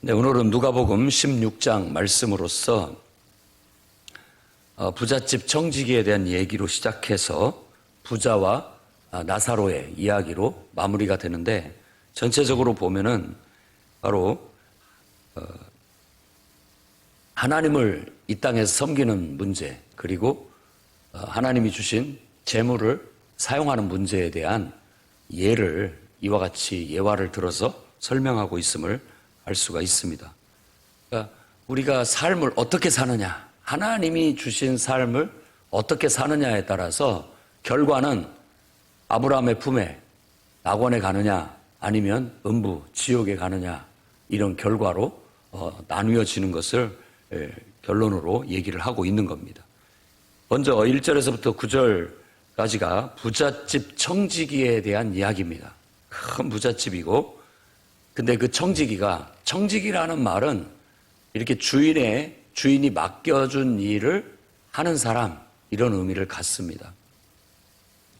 네, 오늘은 누가복음 16장 말씀으로서 부잣집 청지기에 대한 얘기로 시작해서 부자와 나사로의 이야기로 마무리가 되는데, 전체적으로 보면은 바로 하나님을 이 땅에서 섬기는 문제, 그리고 하나님이 주신 재물을 사용하는 문제에 대한 예를 이와 같이 예화를 들어서 설명하고 있음을 알 수가 있습니다. 그러니까 우리가 삶을 어떻게 사느냐, 하나님이 주신 삶을 어떻게 사느냐에 따라서 결과는 아브라함의 품에 낙원에 가느냐 아니면 음부 지옥에 가느냐, 이런 결과로 나뉘어지는 것을 결론으로 얘기를 하고 있는 겁니다. 먼저 1절에서부터 9절까지가 부잣집 청지기에 대한 이야기입니다. 큰 부잣집이고, 근데 그 청지기라는 말은 이렇게 주인이 맡겨준 일을 하는 사람, 이런 의미를 갖습니다.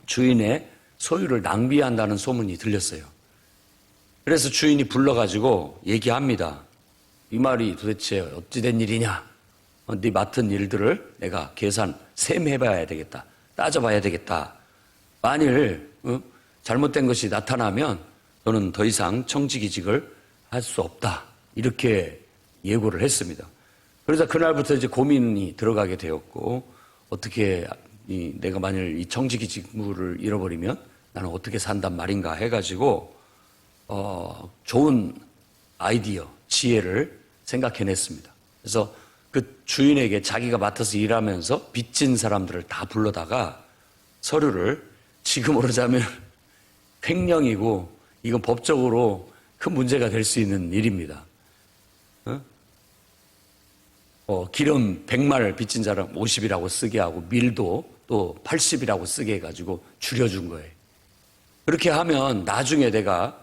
주인의 소유를 낭비한다는 소문이 들렸어요. 그래서 주인이 불러가지고 얘기합니다. 이 말이 도대체 어찌된 일이냐? 네 맡은 일들을 내가 셈해봐야 되겠다. 따져봐야 되겠다. 만일 잘못된 것이 나타나면 너는 더 이상 청지기직을 할 수 없다. 이렇게 예고를 했습니다. 그래서 그날부터 이제 고민이 들어가게 되었고, 어떻게 내가 만일 이 청지기 직무를 잃어버리면 나는 어떻게 산단 말인가 해가지고 좋은 아이디어, 지혜를 생각해냈습니다. 그래서 그 주인에게 자기가 맡아서 일하면서 빚진 사람들을 다 불러다가 서류를, 지금으로 자면 횡령이고 이건 법적으로 큰 문제가 될 수 있는 일입니다. 기름 100말 빚진 사람 50이라고 쓰게 하고, 밀도 또 80이라고 쓰게 해가지고 줄여준 거예요. 그렇게 하면 나중에 내가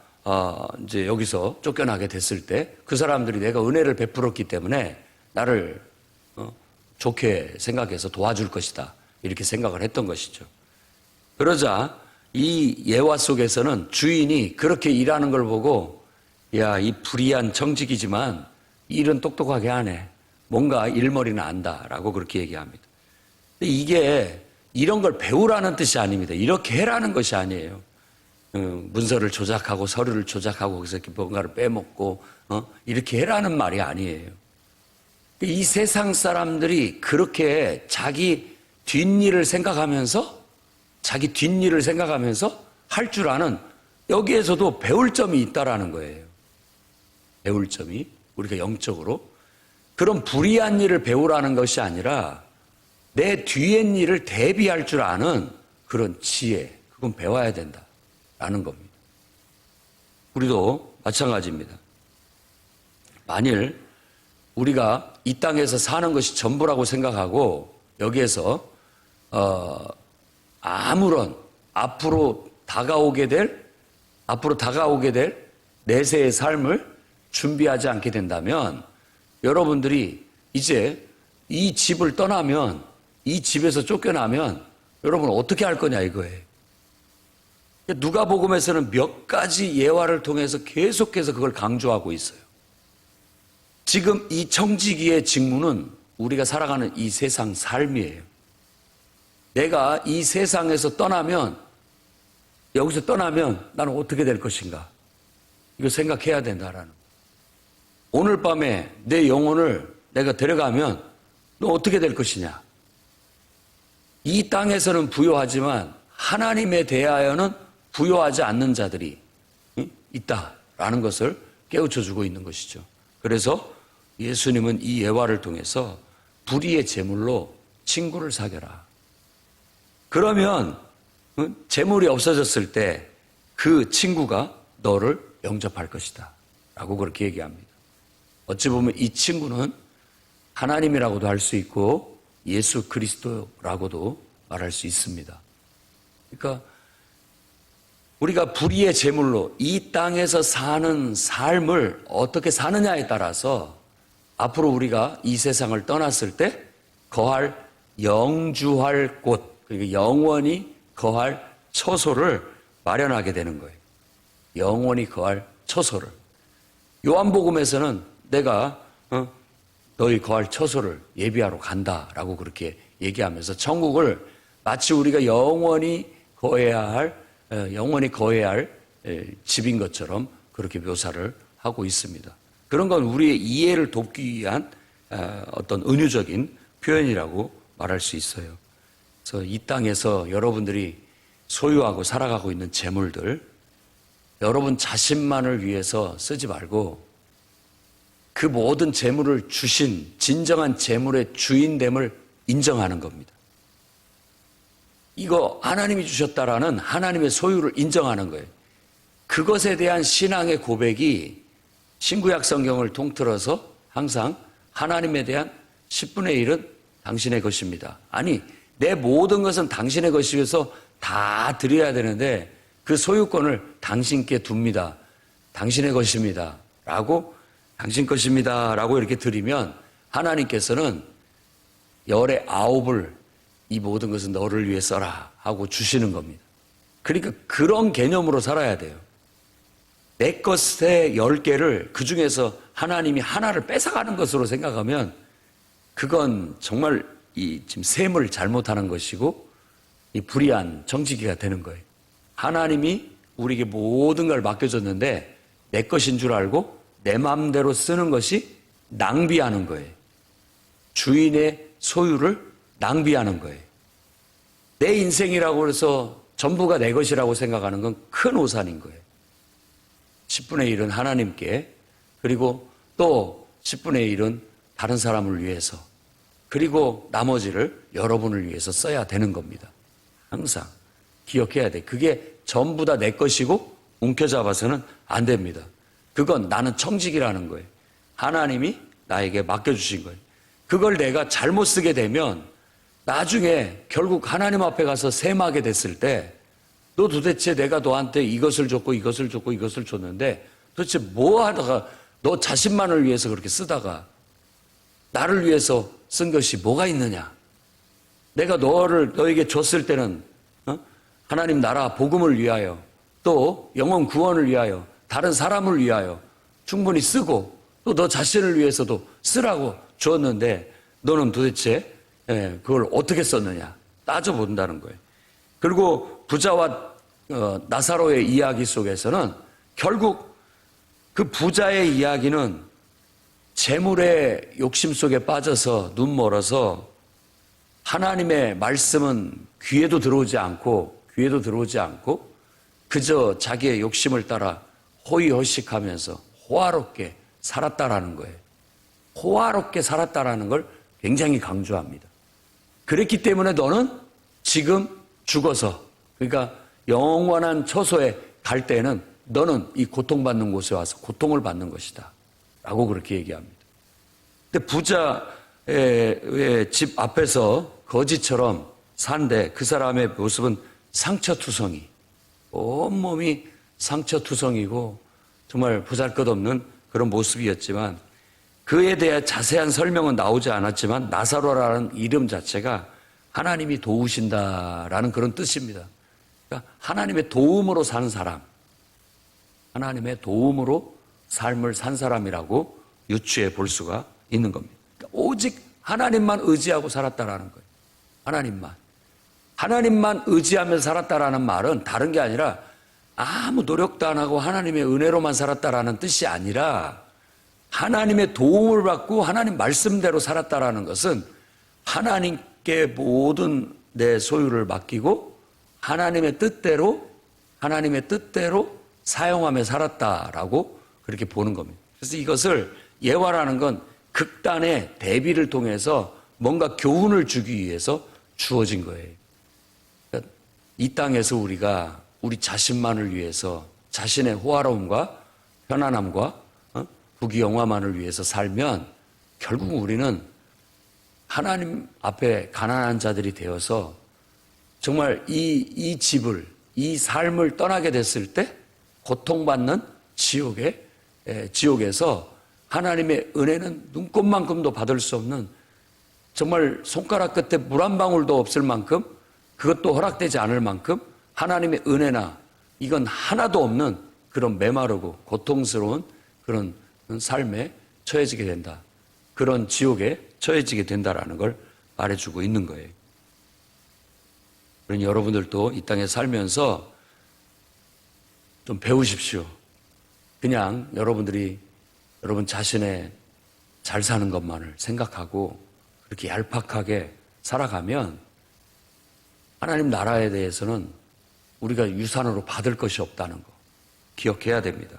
이제 여기서 쫓겨나게 됐을 때 그 사람들이 내가 은혜를 베풀었기 때문에 나를 좋게 생각해서 도와줄 것이다, 이렇게 생각을 했던 것이죠. 그러자 이 예화 속에서는 주인이 그렇게 일하는 걸 보고, 야, 이 불의한 청지기지만 일은 똑똑하게 하네, 뭔가 일머리는 안다라고 그렇게 얘기합니다. 근데 이게 이런 걸 배우라는 뜻이 아닙니다. 이렇게 해라는 것이 아니에요. 문서를 조작하고 서류를 조작하고 거기서 뭔가를 빼먹고 이렇게 해라는 말이 아니에요. 이 세상 사람들이 그렇게 자기 뒷일을 생각하면서 할 줄 아는, 여기에서도 배울 점이 있다라는 거예요. 배울 점이, 우리가 영적으로 그런 불의한 일을 배우라는 것이 아니라 내 뒤엔 일을 대비할 줄 아는 그런 지혜, 그건 배워야 된다라는 겁니다. 우리도 마찬가지입니다. 만일 우리가 이 땅에서 사는 것이 전부라고 생각하고 여기에서 아무런 앞으로 다가오게 될 내세의 삶을 준비하지 않게 된다면, 여러분들이 이제 이 집을 떠나면, 이 집에서 쫓겨나면 여러분 어떻게 할 거냐 이거예요. 누가복음에서는 몇 가지 예화를 통해서 계속해서 그걸 강조하고 있어요. 지금 이 청지기의 직무는 우리가 살아가는 이 세상 삶이에요. 내가 이 세상에서 여기서 떠나면 나는 어떻게 될 것인가, 이거 생각해야 된다라는 거예요. 오늘 밤에 내 영혼을 내가 데려가면 너 어떻게 될 것이냐. 이 땅에서는 부요하지만 하나님에 대하여는 부요하지 않는 자들이 있다라는 것을 깨우쳐주고 있는 것이죠. 그래서 예수님은 이 예화를 통해서 불의의 재물로 친구를 사겨라. 그러면 재물이 없어졌을 때 그 친구가 너를 영접할 것이다 라고 그렇게 얘기합니다. 어찌 보면 이 친구는 하나님이라고도 할 수 있고 예수 그리스도라고도 말할 수 있습니다. 그러니까 우리가 불의의 재물로 이 땅에서 사는 삶을 어떻게 사느냐에 따라서 앞으로 우리가 이 세상을 떠났을 때 영주할 곳, 그러니까 영원히 거할 처소를 마련하게 되는 거예요. 영원히 거할 처소를. 요한복음에서는 내가 너희 거할 처소를 예비하러 간다라고 그렇게 얘기하면서 천국을 마치 우리가 영원히 거해야 할 집인 것처럼 그렇게 묘사를 하고 있습니다. 그런 건 우리의 이해를 돕기 위한 어떤 은유적인 표현이라고 말할 수 있어요. 그래서 이 땅에서 여러분들이 소유하고 살아가고 있는 재물들, 여러분 자신만을 위해서 쓰지 말고 그 모든 재물을 주신 진정한 재물의 주인됨을 인정하는 겁니다. 이거 하나님이 주셨다라는 하나님의 소유를 인정하는 거예요. 그것에 대한 신앙의 고백이 신구약 성경을 통틀어서 항상 하나님에 대한 10분의 1은 당신의 것입니다. 아니, 내 모든 것은 당신의 것이어서 다 드려야 되는데 그 소유권을 당신께 둡니다. 당신의 것입니다. 당신 것입니다. 라고 이렇게 드리면 하나님께서는 열의 9을 이 모든 것은 너를 위해 써라 하고 주시는 겁니다. 그러니까 그런 개념으로 살아야 돼요. 내 것의 10개를 그 중에서 하나님이 하나를 뺏어가는 것으로 생각하면 그건 정말 지금 셈을 잘못하는 것이고 이 불의한 정직이가 되는 거예요. 하나님이 우리에게 모든 걸 맡겨줬는데 내 것인 줄 알고 내 마음대로 쓰는 것이 낭비하는 거예요. 주인의 소유를 낭비하는 거예요. 내 인생이라고 해서 전부가 내 것이라고 생각하는 건 큰 오산인 거예요. 10분의 1은 하나님께, 그리고 또 10분의 1은 다른 사람을 위해서, 그리고 나머지를 여러분을 위해서 써야 되는 겁니다. 항상 기억해야 돼. 그게 전부 다 내 것이고 움켜잡아서는 안 됩니다. 그건 나는 청직이라는 거예요. 하나님이 나에게 맡겨주신 거예요. 그걸 내가 잘못 쓰게 되면 나중에 결국 하나님 앞에 가서 셈하게 됐을 때 너 도대체 내가 너한테 이것을 줬고 이것을 줬고 이것을 줬는데 도대체 뭐 하다가 너 자신만을 위해서 그렇게 쓰다가 나를 위해서 쓴 것이 뭐가 있느냐. 내가 너에게 줬을 때는 하나님 나라 복음을 위하여 또 영혼 구원을 위하여 다른 사람을 위하여 충분히 쓰고 또 너 자신을 위해서도 쓰라고 주었는데 너는 도대체 그걸 어떻게 썼느냐 따져본다는 거예요. 그리고 부자와 나사로의 이야기 속에서는 결국 그 부자의 이야기는 재물의 욕심 속에 빠져서 눈 멀어서 하나님의 말씀은 귀에도 들어오지 않고 그저 자기의 욕심을 따라 호의호식하면서 호화롭게 살았다라는 거예요. 호화롭게 살았다라는 걸 굉장히 강조합니다. 그랬기 때문에 너는 지금 죽어서, 그러니까 영원한 처소에 갈 때는 너는 이 고통받는 곳에 와서 고통을 받는 것이다 라고 그렇게 얘기합니다. 근데 부자의 집 앞에서 거지처럼 산데 그 사람의 모습은 상처투성이, 온몸이 상처투성이고 정말 보잘것없는 그런 모습이었지만 그에 대해 자세한 설명은 나오지 않았지만 나사로라는 이름 자체가 하나님이 도우신다라는 그런 뜻입니다. 그러니까 하나님의 도움으로 사는 사람, 하나님의 도움으로 삶을 산 사람이라고 유추해 볼 수가 있는 겁니다. 그러니까 오직 하나님만 의지하고 살았다라는 거예요. 하나님만 의지하면서 살았다라는 말은 다른 게 아니라 아무 노력도 안 하고 하나님의 은혜로만 살았다라는 뜻이 아니라 하나님의 도움을 받고 하나님 말씀대로 살았다라는 것은 하나님께 모든 내 소유를 맡기고 하나님의 뜻대로 사용하며 살았다라고 그렇게 보는 겁니다. 그래서 이것을 예화라는 건 극단의 대비를 통해서 뭔가 교훈을 주기 위해서 주어진 거예요. 그러니까 이 땅에서 우리가 우리 자신만을 위해서 자신의 호화로움과 편안함과 부귀영화만을 위해서 살면 결국 우리는 하나님 앞에 가난한 자들이 되어서 정말 이 집을, 이 삶을 떠나게 됐을 때 고통받는 지옥에서 하나님의 은혜는 눈꼽만큼도 받을 수 없는, 정말 손가락 끝에 물 한 방울도 없을 만큼, 그것도 허락되지 않을 만큼 하나님의 은혜나 이건 하나도 없는 그런 메마르고 고통스러운 그런 삶에 처해지게 된다. 그런 지옥에 처해지게 된다라는 걸 말해주고 있는 거예요. 그러니 여러분들도 이 땅에 살면서 좀 배우십시오. 그냥 여러분들이 여러분 자신의 잘 사는 것만을 생각하고 그렇게 얄팍하게 살아가면 하나님 나라에 대해서는 우리가 유산으로 받을 것이 없다는 거 기억해야 됩니다.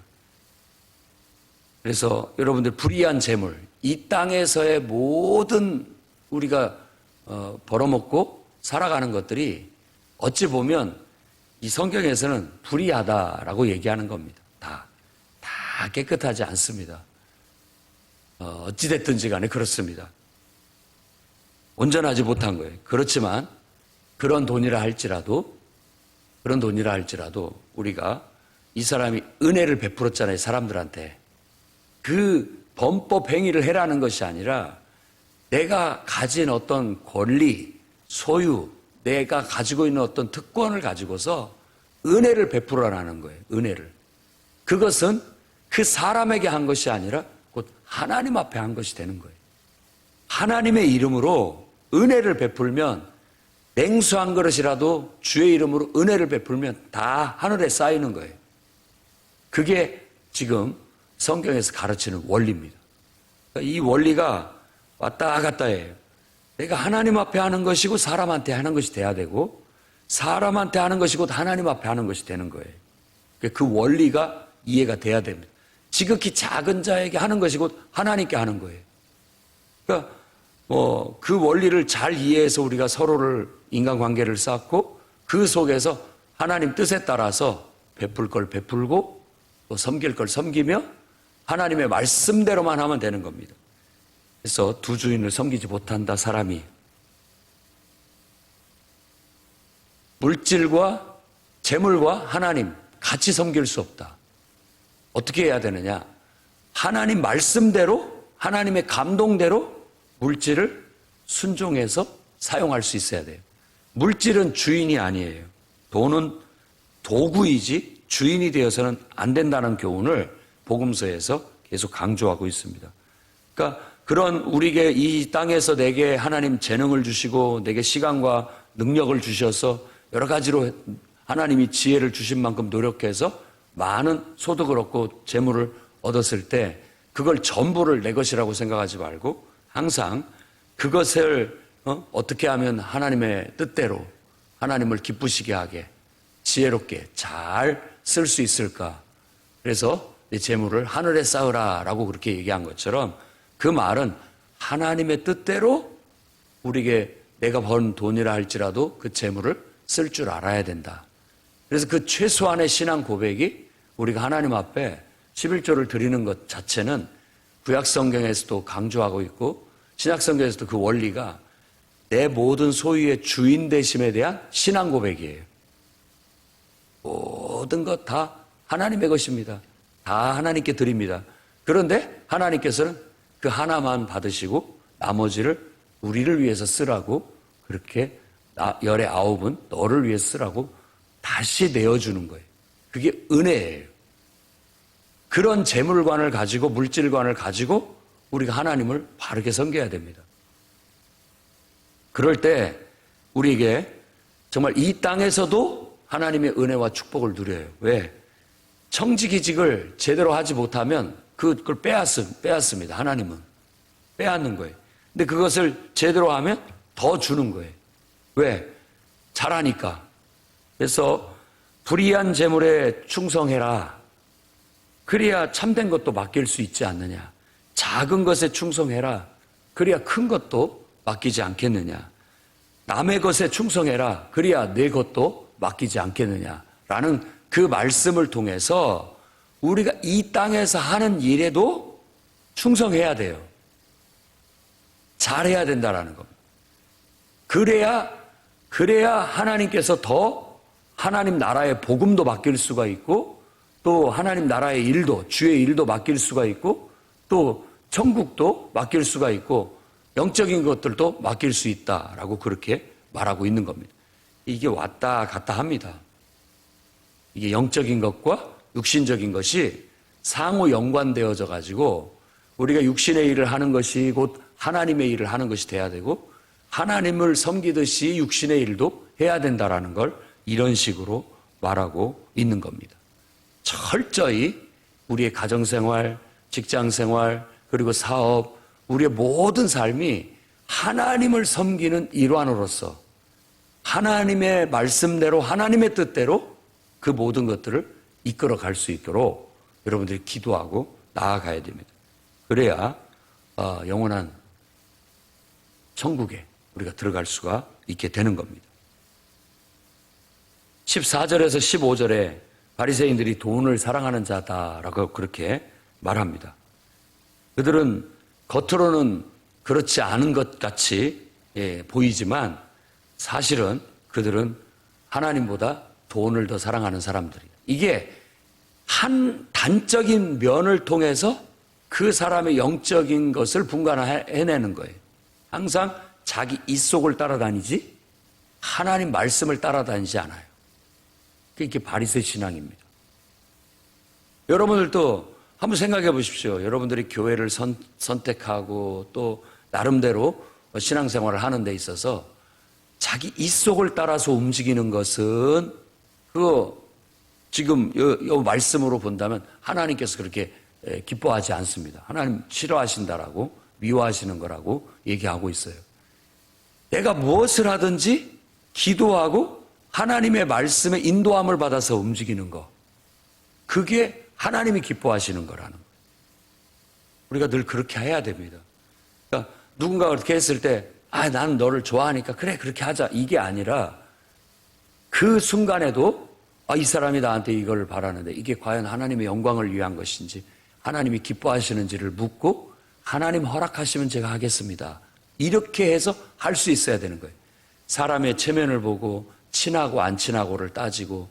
그래서 여러분들 불의한 재물, 이 땅에서의 모든 우리가 벌어먹고 살아가는 것들이 어찌 보면 이 성경에서는 불의하다라고 얘기하는 겁니다. 다 깨끗하지 않습니다. 어찌됐든지 간에 그렇습니다. 온전하지 못한 거예요. 그렇지만 그런 돈이라 할지라도 우리가 이 사람이 은혜를 베풀었잖아요. 사람들한테. 그 범법 행위를 해라는 것이 아니라 내가 가진 어떤 권리, 소유, 내가 가지고 있는 어떤 특권을 가지고서 은혜를 베풀어라는 거예요. 은혜를. 그것은 그 사람에게 한 것이 아니라 곧 하나님 앞에 한 것이 되는 거예요. 하나님의 이름으로 은혜를 베풀면 냉수 한 그릇이라도 주의 이름으로 은혜를 베풀면 다 하늘에 쌓이는 거예요. 그게 지금 성경에서 가르치는 원리입니다. 이 원리가 왔다 갔다 해요. 내가 하나님 앞에 하는 것이고 사람한테 하는 것이 돼야 되고 사람한테 하는 것이고 하나님 앞에 하는 것이 되는 거예요. 그 원리가 이해가 돼야 됩니다. 지극히 작은 자에게 하는 것이고 하나님께 하는 거예요. 그러니까 그 원리를 잘 이해해서 우리가 서로를 인간관계를 쌓고 그 속에서 하나님 뜻에 따라서 베풀 걸 베풀고 또 섬길 걸 섬기며 하나님의 말씀대로만 하면 되는 겁니다. 그래서 두 주인을 섬기지 못한다 사람이. 물질과 재물과 하나님 같이 섬길 수 없다. 어떻게 해야 되느냐? 하나님 말씀대로 하나님의 감동대로 물질을 순종해서 사용할 수 있어야 돼요. 물질은 주인이 아니에요. 돈은 도구이지 주인이 되어서는 안 된다는 교훈을 복음서에서 계속 강조하고 있습니다. 그러니까 그런 우리에게 이 땅에서 내게 하나님 재능을 주시고 내게 시간과 능력을 주셔서 여러 가지로 하나님이 지혜를 주신 만큼 노력해서 많은 소득을 얻고 재물을 얻었을 때 그걸 전부를 내 것이라고 생각하지 말고 항상 그것을 어떻게 하면 하나님의 뜻대로 하나님을 기쁘시게 하게 지혜롭게 잘 쓸 수 있을까. 그래서 내 재물을 하늘에 쌓으라라고 그렇게 얘기한 것처럼 그 말은 하나님의 뜻대로 우리에게 내가 번 돈이라 할지라도 그 재물을 쓸 줄 알아야 된다. 그래서 그 최소한의 신앙 고백이 우리가 하나님 앞에 11조를 드리는 것 자체는 구약 성경에서도 강조하고 있고 신약 성경에서도 그 원리가 내 모든 소유의 주인 되심에 대한 신앙 고백이에요. 모든 것 다 하나님의 것입니다. 다 하나님께 드립니다. 그런데 하나님께서는 그 하나만 받으시고 나머지를 우리를 위해서 쓰라고 그렇게 열의 9은 너를 위해 쓰라고 다시 내어주는 거예요. 그게 은혜예요. 그런 재물관을 가지고 물질관을 가지고 우리가 하나님을 바르게 섬겨야 됩니다. 그럴 때 우리에게 정말 이 땅에서도 하나님의 은혜와 축복을 누려요. 왜? 청지기직을 제대로 하지 못하면 그걸 빼앗습니다. 하나님은. 빼앗는 거예요. 근데 그것을 제대로 하면 더 주는 거예요. 왜? 잘하니까. 그래서 불의한 재물에 충성해라. 그래야 참된 것도 맡길 수 있지 않느냐. 작은 것에 충성해라. 그래야 큰 것도 맡기지 않겠느냐. 남의 것에 충성해라. 그래야 내 것도 맡기지 않겠느냐라는 그 말씀을 통해서 우리가 이 땅에서 하는 일에도 충성해야 돼요. 잘해야 된다라는 겁니다. 그래야 하나님께서 더 하나님 나라의 복음도 맡길 수가 있고 또 하나님 나라의 일도 주의 일도 맡길 수가 있고 또 천국도 맡길 수가 있고 영적인 것들도 맡길 수 있다라고 그렇게 말하고 있는 겁니다. 이게 왔다 갔다 합니다. 이게 영적인 것과 육신적인 것이 상호 연관되어져 가지고 우리가 육신의 일을 하는 것이 곧 하나님의 일을 하는 것이 돼야 되고 하나님을 섬기듯이 육신의 일도 해야 된다라는 걸 이런 식으로 말하고 있는 겁니다. 철저히 우리의 가정생활, 직장생활, 그리고 사업, 우리의 모든 삶이 하나님을 섬기는 일환으로서 하나님의 말씀대로 하나님의 뜻대로 그 모든 것들을 이끌어 갈 수 있도록 여러분들이 기도하고 나아가야 됩니다. 그래야 영원한 천국에 우리가 들어갈 수가 있게 되는 겁니다. 14절에서 15절에 바리새인들이 돈을 사랑하는 자다라고 그렇게 말합니다. 그들은 겉으로는 그렇지 않은 것 같이 보이지만 사실은 그들은 하나님보다 돈을 더 사랑하는 사람들이에요. 이게 한 단적인 면을 통해서 그 사람의 영적인 것을 분간해내는 거예요. 항상 자기 입속을 따라다니지 하나님 말씀을 따라다니지 않아요. 그게 바리새 신앙입니다. 여러분들도 한번 생각해 보십시오. 여러분들이 교회를 선택하고 또 나름대로 신앙생활을 하는 데 있어서 자기 입속을 따라서 움직이는 것은 지금 이 말씀으로 본다면 하나님께서 그렇게 기뻐하지 않습니다. 하나님 싫어하신다라고 미워하시는 거라고 얘기하고 있어요. 내가 무엇을 하든지 기도하고 하나님의 말씀에 인도함을 받아서 움직이는 거, 그게 하나님이 기뻐하시는 거라는 거예요. 우리가 늘 그렇게 해야 됩니다. 그러니까 누군가 그렇게 했을 때 나는 너를 좋아하니까 그래 그렇게 하자, 이게 아니라 그 순간에도 이 사람이 나한테 이걸 바라는데 이게 과연 하나님의 영광을 위한 것인지 하나님이 기뻐하시는지를 묻고 하나님 허락하시면 제가 하겠습니다. 이렇게 해서 할 수 있어야 되는 거예요. 사람의 체면을 보고 친하고 안 친하고를 따지고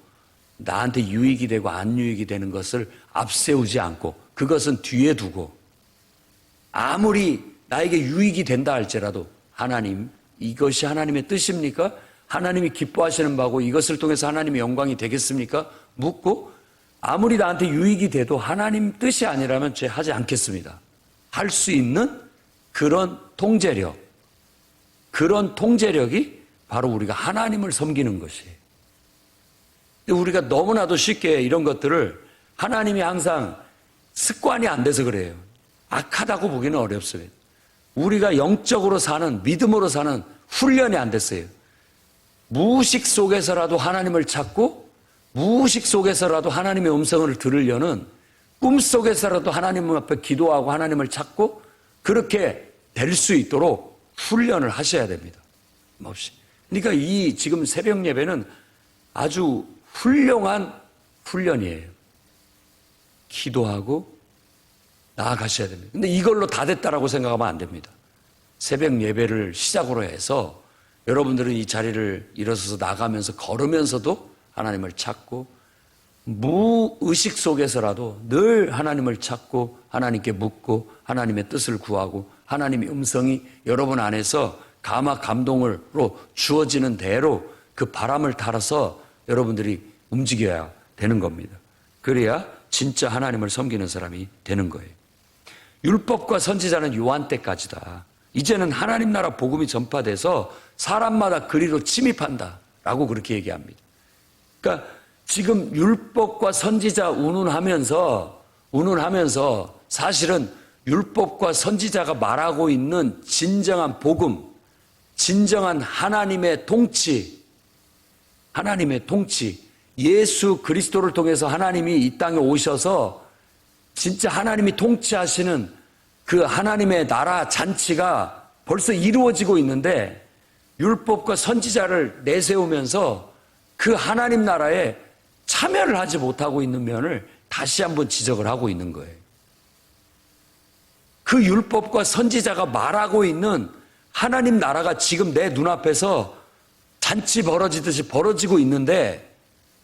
나한테 유익이 되고 안 유익이 되는 것을 앞세우지 않고 그것은 뒤에 두고 아무리 나에게 유익이 된다 할지라도 하나님, 이것이 하나님의 뜻입니까? 하나님이 기뻐하시는 바고 이것을 통해서 하나님의 영광이 되겠습니까? 묻고 아무리 나한테 유익이 돼도 하나님 뜻이 아니라면 죄 하지 않겠습니다. 할 수 있는 그런 통제력, 그런 통제력이 바로 우리가 하나님을 섬기는 것이에요. 우리가 너무나도 쉽게 이런 것들을 하나님이 항상 습관이 안 돼서 그래요. 악하다고 보기는 어렵습니다. 우리가 영적으로 사는, 믿음으로 사는 훈련이 안 됐어요. 무의식 속에서라도 하나님을 찾고 무의식 속에서라도 하나님의 음성을 들으려는, 꿈속에서라도 하나님 앞에 기도하고 하나님을 찾고 그렇게 될 수 있도록 훈련을 하셔야 됩니다. 없이. 그러니까 이 지금 새벽 예배는 아주 훌륭한 훈련이에요. 기도하고 나아가셔야 됩니다. 근데 이걸로 다 됐다라고 생각하면 안 됩니다. 새벽 예배를 시작으로 해서 여러분들은 이 자리를 일어서서 나가면서 걸으면서도 하나님을 찾고 무의식 속에서라도 늘 하나님을 찾고 하나님께 묻고 하나님의 뜻을 구하고 하나님의 음성이 여러분 안에서 감화 감동으로 주어지는 대로 그 바람을 따라서 여러분들이 움직여야 되는 겁니다. 그래야 진짜 하나님을 섬기는 사람이 되는 거예요. 율법과 선지자는 요한 때까지다. 이제는 하나님 나라 복음이 전파돼서 사람마다 그리로 침입한다라고 그렇게 얘기합니다. 그러니까 지금 율법과 선지자 운운하면서 사실은 율법과 선지자가 말하고 있는 진정한 복음, 진정한 하나님의 통치, 예수 그리스도를 통해서 하나님이 이 땅에 오셔서 진짜 하나님이 통치하시는 그 하나님의 나라 잔치가 벌써 이루어지고 있는데 율법과 선지자를 내세우면서 그 하나님 나라에 참여를 하지 못하고 있는 면을 다시 한번 지적을 하고 있는 거예요. 그 율법과 선지자가 말하고 있는 하나님 나라가 지금 내 눈앞에서 잔치 벌어지듯이 벌어지고 있는데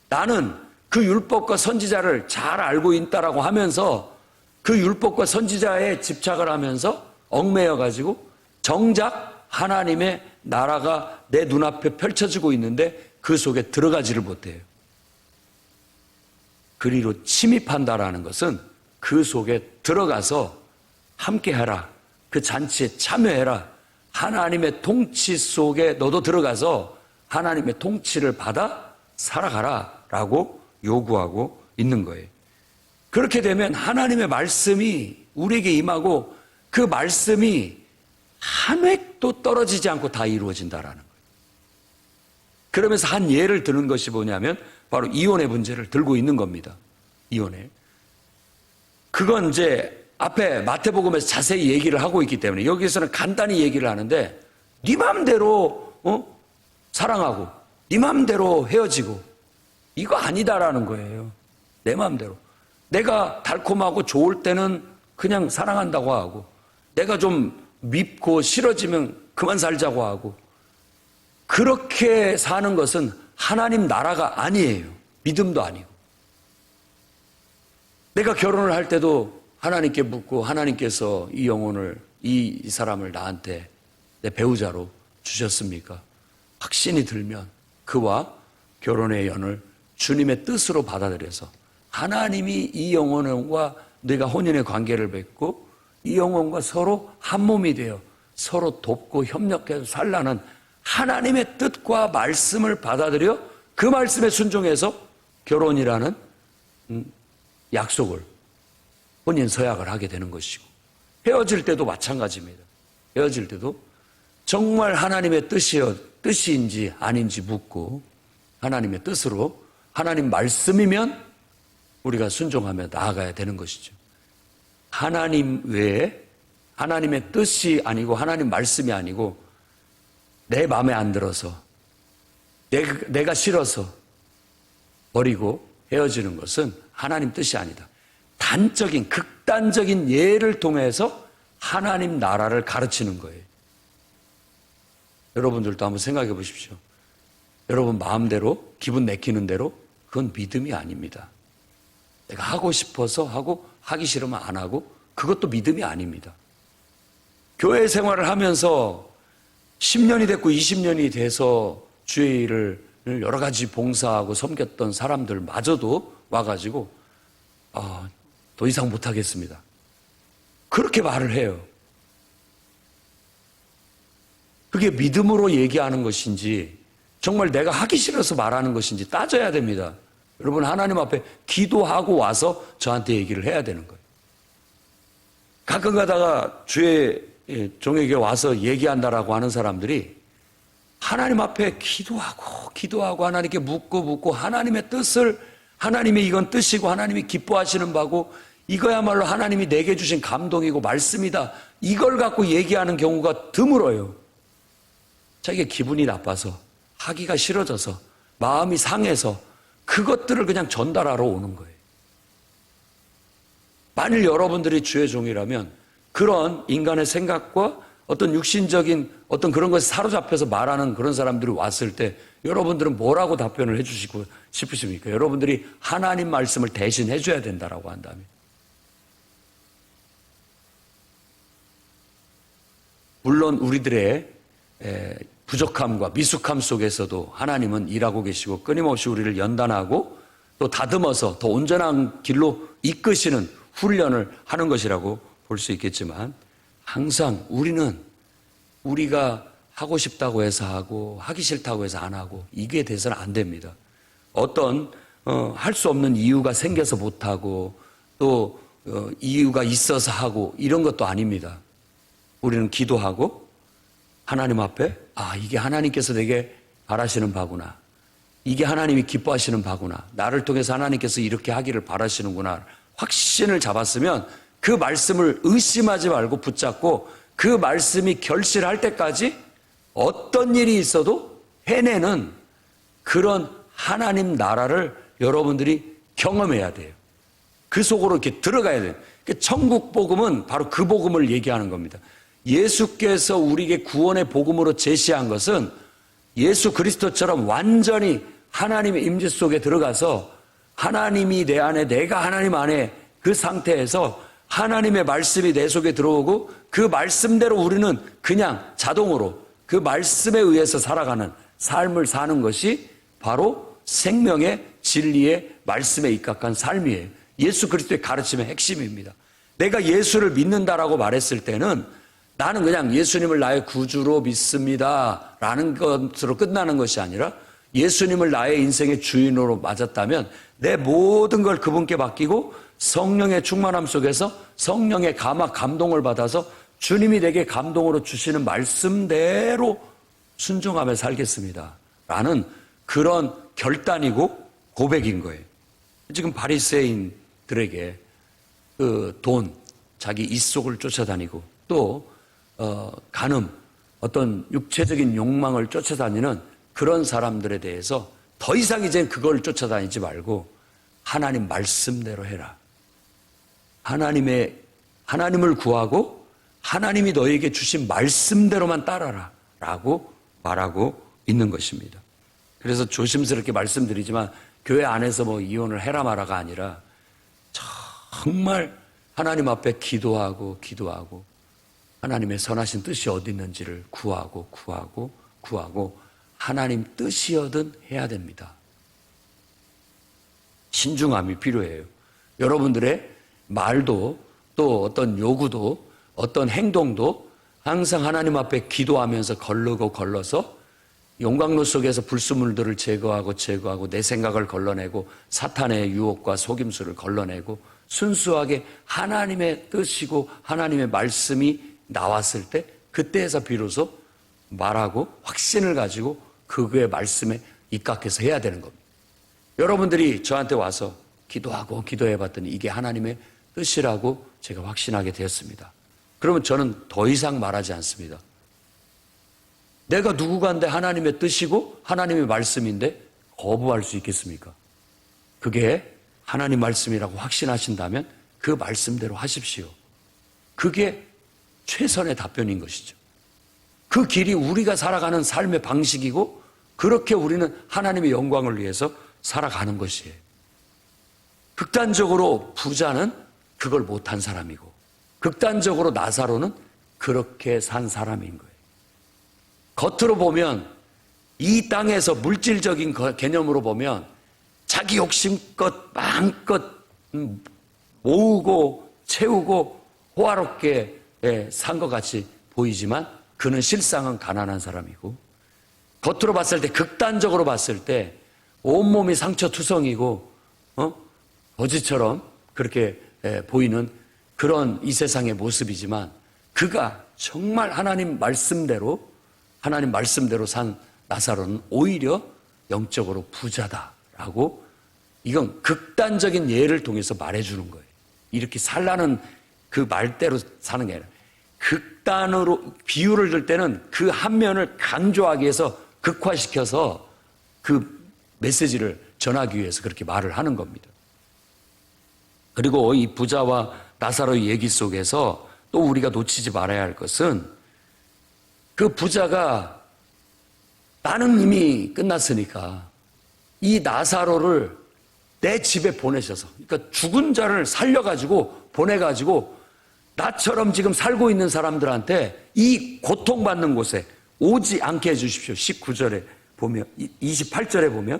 나는 그 율법과 선지자를 잘 알고 있다라고 하면서 그 율법과 선지자에 집착을 하면서 얽매여 가지고 정작 하나님의 나라가 내 눈앞에 펼쳐지고 있는데 그 속에 들어가지를 못해요. 그리로 침입한다라는 것은 그 속에 들어가서 함께 해라. 그 잔치에 참여해라. 하나님의 통치 속에 너도 들어가서 하나님의 통치를 받아 살아가라 라고 요구하고 있는 거예요. 그렇게 되면 하나님의 말씀이 우리에게 임하고 그 말씀이 한 획도 떨어지지 않고 다 이루어진다라는 거예요. 그러면서 한 예를 드는 것이 뭐냐면 바로 이혼의 문제를 들고 있는 겁니다. 이혼의. 그건 이제 앞에 마태복음에서 자세히 얘기를 하고 있기 때문에 여기서는 간단히 얘기를 하는데 네 맘대로 사랑하고 네 맘대로 헤어지고 이거 아니다라는 거예요. 내 맘대로. 내가 달콤하고 좋을 때는 그냥 사랑한다고 하고 내가 좀 밉고 싫어지면 그만 살자고 하고 그렇게 사는 것은 하나님 나라가 아니에요. 믿음도 아니고. 내가 결혼을 할 때도 하나님께 묻고 하나님께서 이 영혼을 이 사람을 나한테 내 배우자로 주셨습니까? 확신이 들면 그와 결혼의 연을 주님의 뜻으로 받아들여서 하나님이 이 영혼과 내가 혼인의 관계를 맺고 이 영혼과 서로 한 몸이 되어 서로 돕고 협력해서 살라는 하나님의 뜻과 말씀을 받아들여 그 말씀에 순종해서 결혼이라는 약속을 혼인 서약을 하게 되는 것이고 헤어질 때도 마찬가지입니다. 헤어질 때도 정말 하나님의 뜻인지 아닌지 묻고 하나님의 뜻으로 하나님 말씀이면 우리가 순종하며 나아가야 되는 것이죠. 하나님 외에 하나님의 뜻이 아니고 하나님 말씀이 아니고 내 마음에 안 들어서 내가 싫어서 버리고 헤어지는 것은 하나님 뜻이 아니다. 단적인 극단적인 예를 통해서 하나님 나라를 가르치는 거예요. 여러분들도 한번 생각해 보십시오. 여러분 마음대로 기분 내키는 대로 그건 믿음이 아닙니다. 내가 하고 싶어서 하고 하기 싫으면 안 하고 그것도 믿음이 아닙니다. 교회 생활을 하면서 10년이 됐고 20년이 돼서 주의 일을 여러 가지 봉사하고 섬겼던 사람들마저도 와가지고 더 이상 못하겠습니다. 그렇게 말을 해요. 그게 믿음으로 얘기하는 것인지 정말 내가 하기 싫어서 말하는 것인지 따져야 됩니다. 여러분 하나님 앞에 기도하고 와서 저한테 얘기를 해야 되는 거예요. 가끔 가다가 주의 종에게 와서 얘기한다라고 하는 사람들이 하나님 앞에 기도하고 하나님께 묻고 하나님의 뜻을 하나님이 이건 뜻이고 하나님이 기뻐하시는 바고 이거야말로 하나님이 내게 주신 감동이고 말씀이다. 이걸 갖고 얘기하는 경우가 드물어요. 자기가 기분이 나빠서 하기가 싫어져서 마음이 상해서 그것들을 그냥 전달하러 오는 거예요. 만일 여러분들이 주의 종이라면 그런 인간의 생각과 어떤 육신적인 어떤 그런 것에 사로잡혀서 말하는 그런 사람들이 왔을 때 여러분들은 뭐라고 답변을 해주시고 싶으십니까? 여러분들이 하나님 말씀을 대신 해줘야 된다라고 한다면. 물론 우리들의 부족함과 미숙함 속에서도 하나님은 일하고 계시고 끊임없이 우리를 연단하고 또 다듬어서 더 온전한 길로 이끄시는 훈련을 하는 것이라고 볼 수 있겠지만 항상 우리가 하고 싶다고 해서 하고 하기 싫다고 해서 안 하고 이게 돼서는 안 됩니다. 어떤 할 수 없는 이유가 생겨서 못하고 또 이유가 있어서 하고 이런 것도 아닙니다. 우리는 기도하고 하나님 앞에 이게 하나님께서 내게 바라시는 바구나. 이게 하나님이 기뻐하시는 바구나. 나를 통해서 하나님께서 이렇게 하기를 바라시는구나. 확신을 잡았으면 그 말씀을 의심하지 말고 붙잡고 그 말씀이 결실할 때까지 어떤 일이 있어도 해내는 그런 하나님 나라를 여러분들이 경험해야 돼요. 그 속으로 이렇게 들어가야 돼요. 천국 복음은 바로 그 복음을 얘기하는 겁니다. 예수께서 우리에게 구원의 복음으로 제시한 것은 예수 그리스도처럼 완전히 하나님의 임재 속에 들어가서 하나님이 내 안에 내가 하나님 안에 그 상태에서 하나님의 말씀이 내 속에 들어오고 그 말씀대로 우리는 그냥 자동으로 그 말씀에 의해서 살아가는 삶을 사는 것이 바로 생명의 진리의 말씀에 입각한 삶이에요. 예수 그리스도의 가르침의 핵심입니다. 내가 예수를 믿는다라고 말했을 때는 나는 그냥 예수님을 나의 구주로 믿습니다 라는 것으로 끝나는 것이 아니라 예수님을 나의 인생의 주인으로 맞았다면 내 모든 걸 그분께 맡기고 성령의 충만함 속에서 성령의 감동을 받아서 주님이 내게 감동으로 주시는 말씀대로 순종하며 살겠습니다 라는 그런 결단이고 고백인 거예요. 지금 바리새인들에게 그 돈, 자기 입속을 쫓아다니고 또 간음, 어떤 육체적인 욕망을 쫓아다니는 그런 사람들에 대해서 더 이상 이제 그걸 쫓아다니지 말고 하나님 말씀대로 해라. 하나님을 구하고 하나님이 너에게 주신 말씀대로만 따라라 라고 말하고 있는 것입니다. 그래서 조심스럽게 말씀드리지만 교회 안에서 뭐 이혼을 해라 마라가 아니라 정말 하나님 앞에 기도하고 하나님의 선하신 뜻이 어디 있는지를 구하고 하나님 뜻이어든 해야 됩니다. 신중함이 필요해요. 여러분들의 말도 또 어떤 요구도 어떤 행동도 항상 하나님 앞에 기도하면서 걸러서 용광로 속에서 불순물들을 제거하고 내 생각을 걸러내고 사탄의 유혹과 속임수를 걸러내고 순수하게 하나님의 뜻이고 하나님의 말씀이 나왔을 때 그때에서 비로소 말하고 확신을 가지고 그의 말씀에 입각해서 해야 되는 겁니다. 여러분들이 저한테 와서 기도해 봤더니 이게 하나님의 뜻이라고 제가 확신하게 되었습니다. 그러면 저는 더 이상 말하지 않습니다. 내가 누구간데 하나님의 뜻이고 하나님의 말씀인데 거부할 수 있겠습니까? 그게 하나님 말씀이라고 확신하신다면 그 말씀대로 하십시오. 그게 최선의 답변인 것이죠. 그 길이 우리가 살아가는 삶의 방식이고 그렇게 우리는 하나님의 영광을 위해서 살아가는 것이에요. 극단적으로 부자는 그걸 못한 사람이고 극단적으로 나사로는 그렇게 산 사람인 거예요. 겉으로 보면 이 땅에서 물질적인 개념으로 보면 자기 욕심껏 마음껏 모으고 채우고 호화롭게 산 것 같이 보이지만 그는 실상은 가난한 사람이고 겉으로 봤을 때 극단적으로 봤을 때 온몸이 상처투성이고 거지처럼 그렇게 보이는 그런 이 세상의 모습이지만 그가 정말 하나님 말씀대로 산 나사로는 오히려 영적으로 부자다라고 이건 극단적인 예를 통해서 말해주는 거예요. 이렇게 살라는 그 말대로 사는 게 아니라 극단으로 비유를 들 때는 그 한 면을 강조하기 위해서 극화시켜서 그 메시지를 전하기 위해서 그렇게 말을 하는 겁니다. 그리고 이 부자와 나사로의 얘기 속에서 또 우리가 놓치지 말아야 할 것은 그 부자가 나는 이미 끝났으니까 이 나사로를 내 집에 보내셔서 그러니까 죽은 자를 살려가지고 보내가지고 나처럼 지금 살고 있는 사람들한테 이 고통받는 곳에 오지 않게 해주십시오. 19절에 보면 28절에 보면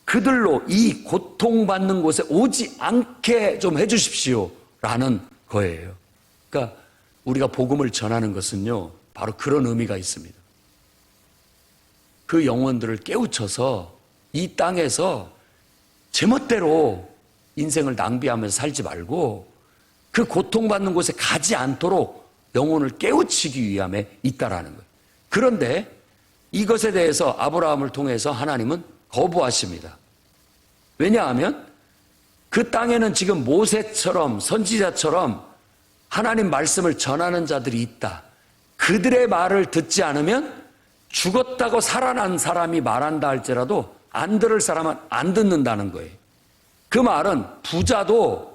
그들로 이 고통받는 곳에 오지 않게 좀 해주십시오 라는 거예요. 그러니까 우리가 복음을 전하는 것은요 바로 그런 의미가 있습니다. 그 영혼들을 깨우쳐서 이 땅에서 제멋대로 인생을 낭비하면서 살지 말고 그 고통받는 곳에 가지 않도록 영혼을 깨우치기 위함에 있다라는 거예요. 그런데 이것에 대해서 아브라함을 통해서 하나님은 거부하십니다. 왜냐하면 그 땅에는 지금 모세처럼 선지자처럼 하나님 말씀을 전하는 자들이 있다. 그들의 말을 듣지 않으면 죽었다고 살아난 사람이 말한다 할지라도 안 들을 사람은 안 듣는다는 거예요. 그 말은 부자도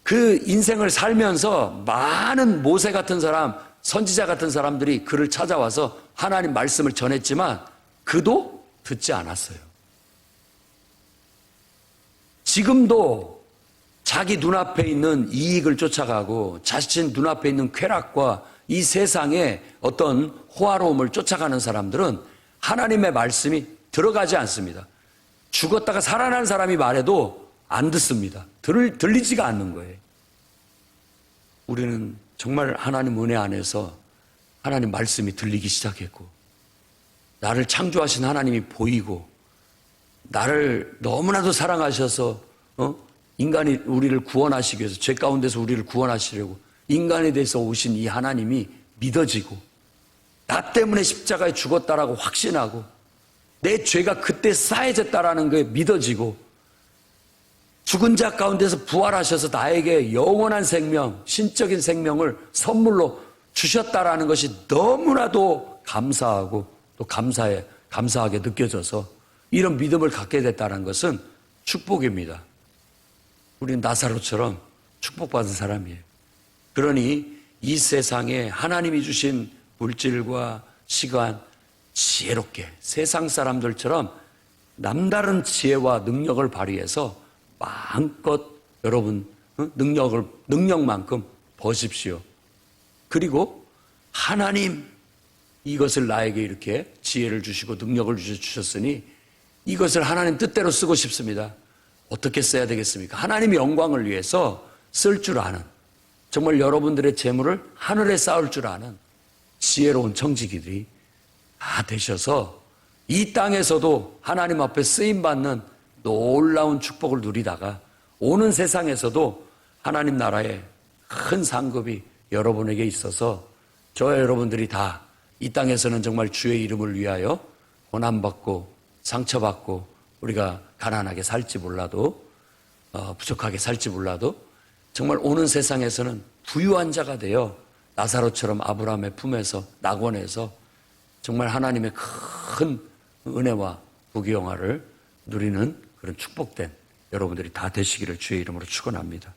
그 인생을 살면서 많은 모세 같은 사람, 선지자 같은 사람들이 그를 찾아와서 하나님 말씀을 전했지만 그도 듣지 않았어요. 지금도 자기 눈앞에 있는 이익을 쫓아가고 자신 눈앞에 있는 쾌락과 이 세상의 어떤 호화로움을 쫓아가는 사람들은 하나님의 말씀이 들어가지 않습니다. 죽었다가 살아난 사람이 말해도 안 듣습니다. 들리지가 않는 거예요. 우리는 정말 하나님 은혜 안에서 하나님 말씀이 들리기 시작했고, 나를 창조하신 하나님이 보이고, 나를 너무나도 사랑하셔서 인간이 우리를 구원하시기 위해서, 죄 가운데서 우리를 구원하시려고 인간에 대해서 오신 이 하나님이 믿어지고, 나 때문에 십자가에 죽었다라고 확신하고, 내 죄가 그때 쌓여졌다라는 게 믿어지고, 죽은 자 가운데서 부활하셔서 나에게 영원한 생명, 신적인 생명을 선물로 주셨다라는 것이 너무나도 감사하고 또 감사하게 느껴져서 이런 믿음을 갖게 됐다는 것은 축복입니다. 우리는 나사로처럼 축복받은 사람이에요. 그러니 이 세상에 하나님이 주신 물질과 시간, 지혜롭게 세상 사람들처럼 남다른 지혜와 능력을 발휘해서 마음껏 여러분 능력만큼 버십시오. 그리고 하나님 이것을 나에게 이렇게 지혜를 주시고 능력을 주셨으니 이것을 하나님 뜻대로 쓰고 싶습니다. 어떻게 써야 되겠습니까? 하나님의 영광을 위해서 쓸 줄 아는, 정말 여러분들의 재물을 하늘에 쌓을 줄 아는 지혜로운 청지기들이 다 되셔서 이 땅에서도 하나님 앞에 쓰임받는 놀라운 축복을 누리다가 오는 세상에서도 하나님 나라의 큰 상급이 여러분에게 있어서 저와 여러분들이 다 이 땅에서는 정말 주의 이름을 위하여 고난받고 상처받고 우리가 가난하게 살지 몰라도 부족하게 살지 몰라도 정말 오는 세상에서는 부유한 자가 되어 나사로처럼 아브라함의 품에서 낙원에서 정말 하나님의 큰 은혜와 부귀영화를 누리는 그런 축복된 여러분들이 다 되시기를 주의 이름으로 축원합니다.